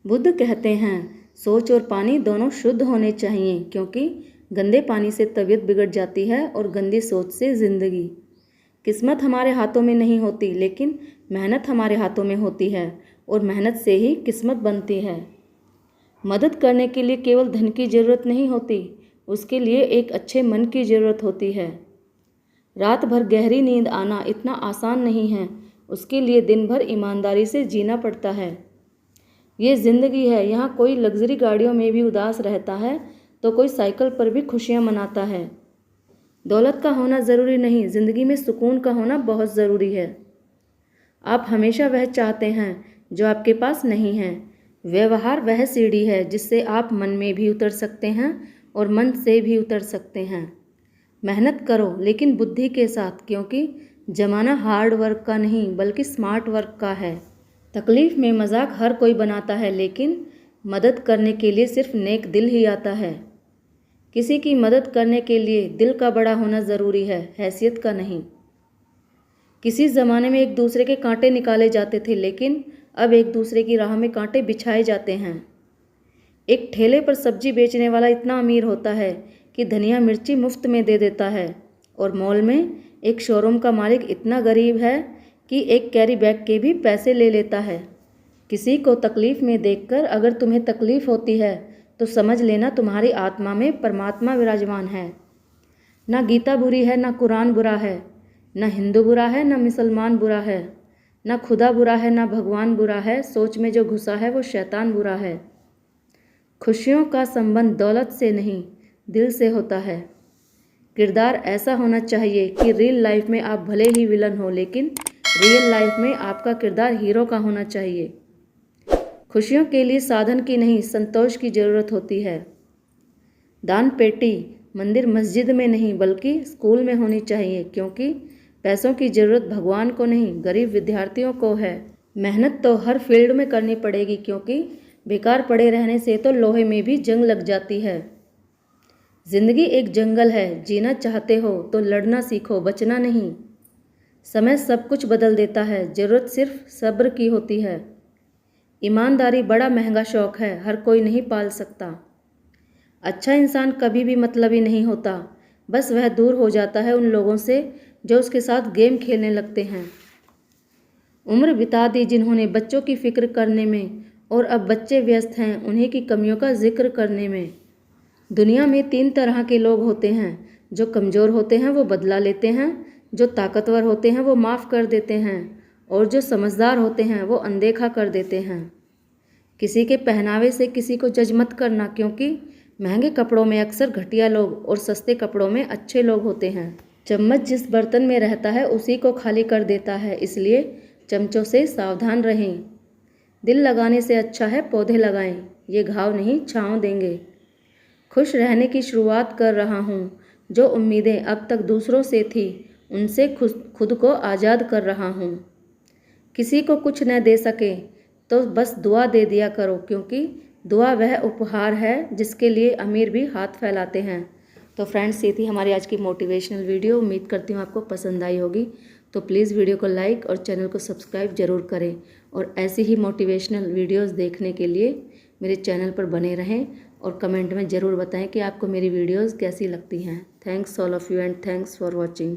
बुद्ध कहते हैं सोच और पानी दोनों शुद्ध होने चाहिए, क्योंकि गंदे पानी से तबीयत बिगड़ जाती है और गंदी सोच से ज़िंदगी। किस्मत हमारे हाथों में नहीं होती, लेकिन मेहनत हमारे हाथों में होती है और मेहनत से ही किस्मत बनती है। मदद करने के लिए केवल धन की ज़रूरत नहीं होती, उसके लिए एक अच्छे मन की ज़रूरत होती है। रात भर गहरी नींद आना इतना आसान नहीं है, उसके लिए दिन भर ईमानदारी से जीना पड़ता है। ये ज़िंदगी है, यहाँ कोई लग्जरी गाड़ियों में भी उदास रहता है तो कोई साइकिल पर भी खुशियाँ मनाता है। दौलत का होना ज़रूरी नहीं, ज़िंदगी में सुकून का होना बहुत ज़रूरी है। आप हमेशा वह चाहते हैं जो आपके पास नहीं है। व्यवहार वह सीढ़ी है जिससे आप मन में भी उतर सकते हैं और मन से भी उतर सकते हैं। मेहनत करो लेकिन बुद्धि के साथ, क्योंकि ज़माना हार्ड वर्क का नहीं बल्कि स्मार्ट वर्क का है। तकलीफ़ में मजाक हर कोई बनाता है, लेकिन मदद करने के लिए सिर्फ नेक दिल ही आता है। किसी की मदद करने के लिए दिल का बड़ा होना ज़रूरी है, हैसियत का नहीं। किसी ज़माने में एक दूसरे के कांटे निकाले जाते थे, लेकिन अब एक दूसरे की राह में कांटे बिछाए जाते हैं। एक ठेले पर सब्जी बेचने वाला इतना अमीर होता है कि धनिया मिर्ची मुफ्त में दे देता है, और मॉल में एक शोरूम का मालिक इतना गरीब है कि एक कैरी बैग के भी पैसे ले लेता है। किसी को तकलीफ़ में देखकर अगर तुम्हें तकलीफ़ होती है तो समझ लेना तुम्हारी आत्मा में परमात्मा विराजमान है। ना गीता बुरी है, ना कुरान बुरा है, ना हिंदू बुरा है, ना मुसलमान बुरा है, ना खुदा बुरा है, ना भगवान बुरा है। सोच में जो घुसा है वो शैतान बुरा है। खुशियों का संबंध दौलत से नहीं, दिल से होता है। किरदार ऐसा होना चाहिए कि रियल लाइफ में आप भले ही विलन हो, लेकिन रियल लाइफ में आपका किरदार हीरो का होना चाहिए। खुशियों के लिए साधन की नहीं, संतोष की ज़रूरत होती है। दान पेटी मंदिर मस्जिद में नहीं बल्कि स्कूल में होनी चाहिए, क्योंकि पैसों की ज़रूरत भगवान को नहीं, गरीब विद्यार्थियों को है। मेहनत तो हर फील्ड में करनी पड़ेगी, क्योंकि बेकार पड़े रहने से तो लोहे में भी जंग लग जाती है। ज़िंदगी एक जंगल है, जीना चाहते हो तो लड़ना सीखो, बचना नहीं। समय सब कुछ बदल देता है, ज़रूरत सिर्फ सब्र की होती है। ईमानदारी बड़ा महंगा शौक़ है, हर कोई नहीं पाल सकता। अच्छा इंसान कभी भी मतलबी नहीं होता, बस वह दूर हो जाता है उन लोगों से जो उसके साथ गेम खेलने लगते हैं। उम्र बिता दी जिन्होंने बच्चों की फ़िक्र करने में, और अब बच्चे व्यस्त हैं उन्हीं की कमियों का जिक्र करने में। दुनिया में 3 तरह के लोग होते हैं, जो कमज़ोर होते हैं वो बदला लेते हैं, जो ताकतवर होते हैं वो माफ़ कर देते हैं, और जो समझदार होते हैं वो अनदेखा कर देते हैं। किसी के पहनावे से किसी को जज मत करना, क्योंकि महंगे कपड़ों में अक्सर घटिया लोग और सस्ते कपड़ों में अच्छे लोग होते हैं। चम्मच जिस बर्तन में रहता है उसी को खाली कर देता है, इसलिए चमचों से सावधान रहें। दिल लगाने से अच्छा है पौधे लगाएं, ये घाव नहीं छांव देंगे। खुश रहने की शुरुआत कर रहा हूँ, जो उम्मीदें अब तक दूसरों से थी उनसे खुद को आज़ाद कर रहा हूँ। किसी को कुछ न दे सके तो बस दुआ दे दिया करो, क्योंकि दुआ वह उपहार है जिसके लिए अमीर भी हाथ फैलाते हैं। तो फ्रेंड्स, ये थी हमारी आज की मोटिवेशनल वीडियो। उम्मीद करती हूँ आपको पसंद आई होगी। तो प्लीज़ वीडियो को लाइक और चैनल को सब्सक्राइब ज़रूर करें, और ऐसी ही मोटिवेशनल वीडियोस देखने के लिए मेरे चैनल पर बने रहें, और कमेंट में ज़रूर बताएं कि आपको मेरी वीडियोस कैसी लगती हैं। Thanks all of you and thanks for watching.